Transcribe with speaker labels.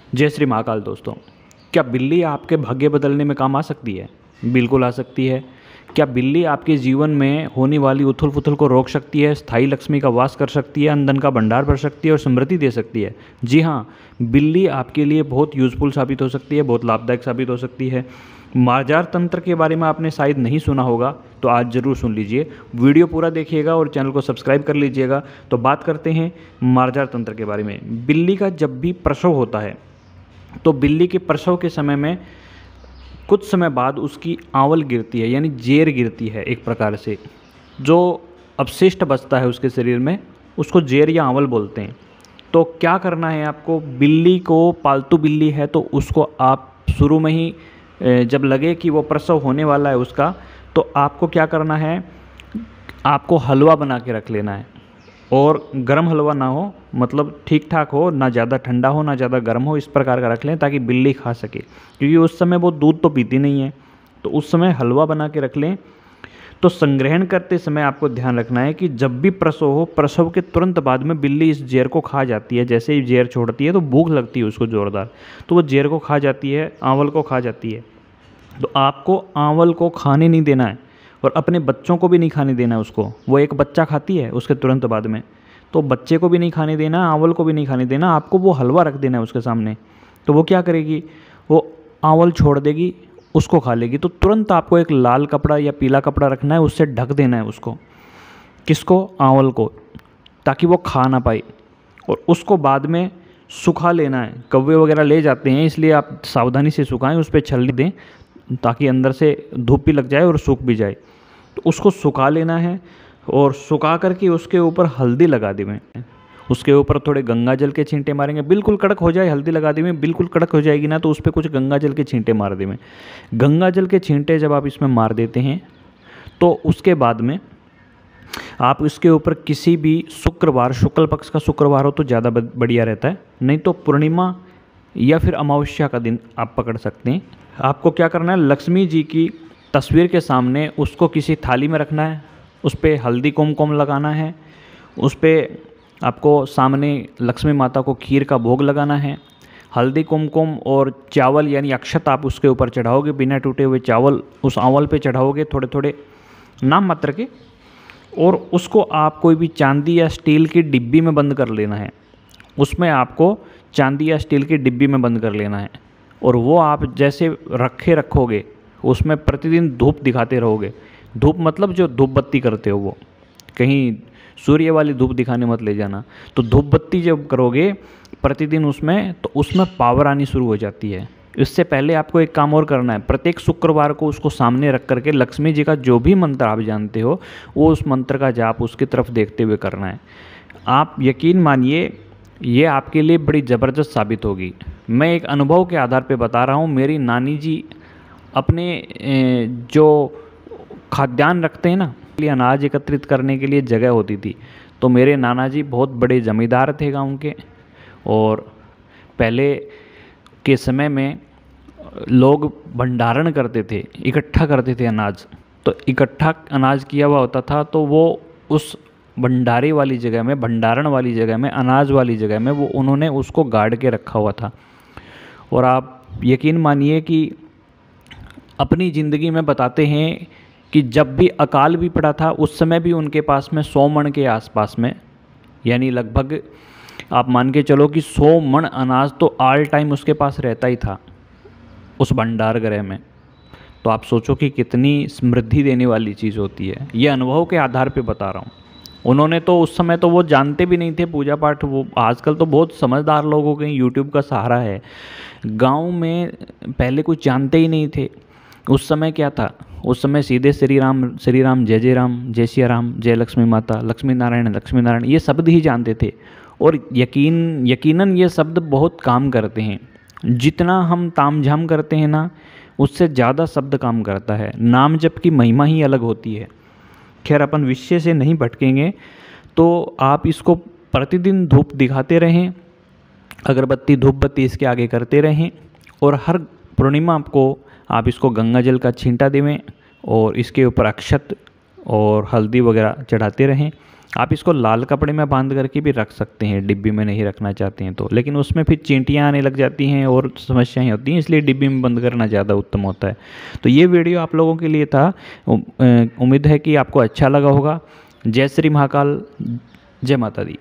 Speaker 1: जय श्री महाकाल दोस्तों। क्या बिल्ली आपके भाग्य बदलने में काम आ सकती है? बिल्कुल आ सकती है। क्या बिल्ली आपके जीवन में होने वाली उथल पुथल को रोक सकती है, स्थायी लक्ष्मी का वास कर सकती है, अंधन का भंडार भर सकती है और समृद्धि दे सकती है? जी हाँ, बिल्ली आपके लिए बहुत यूज़फुल साबित हो सकती है, बहुत लाभदायक साबित हो सकती है। मार्जार तंत्र के बारे में आपने शायद नहीं सुना होगा, तो आज ज़रूर सुन लीजिए। वीडियो पूरा देखिएगा और चैनल को सब्सक्राइब कर लीजिएगा। तो बात करते हैं मार्जार तंत्र के बारे में। बिल्ली का जब भी प्रसव होता है तो बिल्ली के प्रसव के समय में कुछ समय बाद उसकी आंवल गिरती है, यानी जेर गिरती है। एक प्रकार से जो अवशिष्ट बचता है उसके शरीर में, उसको जेर या आंवल बोलते हैं। तो क्या करना है आपको? बिल्ली को, पालतू बिल्ली है तो उसको आप शुरू में ही जब लगे कि वो प्रसव होने वाला है उसका, तो आपको क्या करना है? आपको हलवा बना के रख लेना है। और गर्म हलवा ना हो, मतलब ठीक ठाक हो, ना ज़्यादा ठंडा हो ना ज़्यादा गर्म हो, इस प्रकार का रख लें ताकि बिल्ली खा सके, क्योंकि उस समय वो दूध तो पीती नहीं है। तो उस समय हलवा बना के रख लें। तो संग्रहण करते समय आपको ध्यान रखना है कि जब भी प्रसव हो, प्रसव के तुरंत बाद में बिल्ली इस जेर को खा जाती है। जैसे ही जेर छोड़ती है तो भूख लगती है उसको ज़ोरदार, तो वो जेर को खा जाती है, आंवल को खा जाती है। तो आपको आंवल को खाने नहीं देना है और अपने बच्चों को भी नहीं खाने देना है उसको। वो एक बच्चा खाती है उसके तुरंत बाद में, तो बच्चे को भी नहीं खाने देना, आंवल को भी नहीं खाने देना। आपको वो हलवा रख देना है उसके सामने। तो वो क्या करेगी? वो आंवल छोड़ देगी, उसको खा लेगी। तो तुरंत आपको एक लाल कपड़ा या पीला कपड़ा रखना है, उससे ढक देना है उसको। किसको? आंवल को, ताकि वो खा ना पाए। और उसको बाद में सुखा लेना है। कौवे वगैरह ले जाते हैं, इसलिए आप सावधानी से सुखाएं, उस पर छलनी दें ताकि अंदर से धूप भी लग जाए और सूख भी जाए। तो उसको सुखा लेना है और सुखा करके उसके ऊपर हल्दी लगा दें। उसके ऊपर थोड़े गंगा जल के छींटे मारेंगे, बिल्कुल कड़क हो जाए। हल्दी लगा दें, बिल्कुल कड़क हो जाएगी ना, तो उस पर कुछ गंगा जल के छींटे मार दें। गंगा जल के छींटे जब आप इसमें मार देते हैं तो उसके बाद में आप इसके ऊपर किसी भी शुक्रवार, शुक्ल पक्ष का शुक्रवार हो तो ज़्यादा बढ़िया रहता है, नहीं तो पूर्णिमा या फिर अमावस्या का दिन आप पकड़ सकते हैं। आपको क्या करना है? लक्ष्मी जी की तस्वीर के सामने उसको किसी थाली में रखना है, उस पर हल्दी कुमकुम लगाना है, उस पर आपको सामने लक्ष्मी माता को खीर का भोग लगाना है। हल्दी कुमकुम और चावल यानी अक्षत आप उसके ऊपर चढ़ाओगे, बिना टूटे हुए चावल उस आंवल पे चढ़ाओगे, थोड़े थोड़े नाम मात्र के। और उसको आप कोई भी चांदी या स्टील की डिब्बी में बंद कर लेना है। उसमें आपको चांदी या स्टील की डिब्बी में बंद कर लेना है। और वो आप जैसे रखोगे, उसमें प्रतिदिन धूप दिखाते रहोगे। धूप मतलब जो धूप बत्ती करते हो, वो कहीं सूर्य वाली धूप दिखाने मत ले जाना। तो धूप बत्ती जब करोगे प्रतिदिन उसमें, तो उसमें पावर आनी शुरू हो जाती है। इससे पहले आपको एक काम और करना है। प्रत्येक शुक्रवार को उसको सामने रख करके लक्ष्मी जी का जो भी मंत्र आप जानते हो, वो उस मंत्र का जाप उसकी तरफ देखते हुए करना है। आप यकीन मानिए, ये आपके लिए बड़ी ज़बरदस्त साबित होगी। मैं एक अनुभव के आधार पे बता रहा हूँ। मेरी नानी जी अपने जो खाद्यान्न रखते हैं ना, लिए अनाज एकत्रित करने के लिए जगह होती थी। तो मेरे नाना जी बहुत बड़े ज़मींदार थे गांव के, और पहले के समय में लोग भंडारण करते थे, इकट्ठा करते थे अनाज। तो इकट्ठा अनाज किया हुआ होता था, तो वो उस भंडारे वाली जगह में, भंडारण वाली जगह में, अनाज वाली जगह में वो उन्होंने उसको गाड़ के रखा हुआ था। और आप यकीन मानिए कि अपनी ज़िंदगी में बताते हैं कि जब भी अकाल भी पड़ा था, उस समय भी उनके पास में 100 मण के आसपास में, यानी लगभग आप मान के चलो कि 100 मण अनाज तो ऑल टाइम उसके पास रहता ही था उस भंडार गृह में। तो आप सोचो कि कितनी समृद्धि देने वाली चीज़ होती है। ये अनुभव के आधार पे बता रहा हूँ। उन्होंने तो उस समय तो वो जानते भी नहीं थे पूजा पाठ। वो आजकल तो बहुत समझदार लोग हो गए, यूट्यूब का सहारा है। गांव में पहले कुछ जानते ही नहीं थे। उस समय क्या था? उस समय सीधे श्री राम जय जय राम, जय सिया राम, जय लक्ष्मी माता, लक्ष्मी नारायण, ये शब्द ही जानते थे। और यकीनन ये शब्द बहुत काम करते हैं। जितना हम तामझाम करते हैं ना, उससे ज़्यादा शब्द काम करता है। नाम जप की महिमा ही अलग होती है। खैर, अपन विषय से नहीं भटकेंगे। तो आप इसको प्रतिदिन धूप दिखाते रहें, अगरबत्ती धूप बत्ती इसके आगे करते रहें। और हर पूर्णिमा को आप इसको गंगा जल का छींटा देवें और इसके ऊपर अक्षत और हल्दी वगैरह चढ़ाते रहें। आप इसको लाल कपड़े में बांध करके भी रख सकते हैं, डिब्बी में नहीं रखना चाहते हैं तो, लेकिन उसमें फिर चींटियाँ आने लग जाती हैं और समस्याएं होती हैं, इसलिए डिब्बी में बंद करना ज़्यादा उत्तम होता है। तो ये वीडियो आप लोगों के लिए था। उम्मीद है कि आपको अच्छा लगा होगा। जय श्री महाकाल, जय माता दी।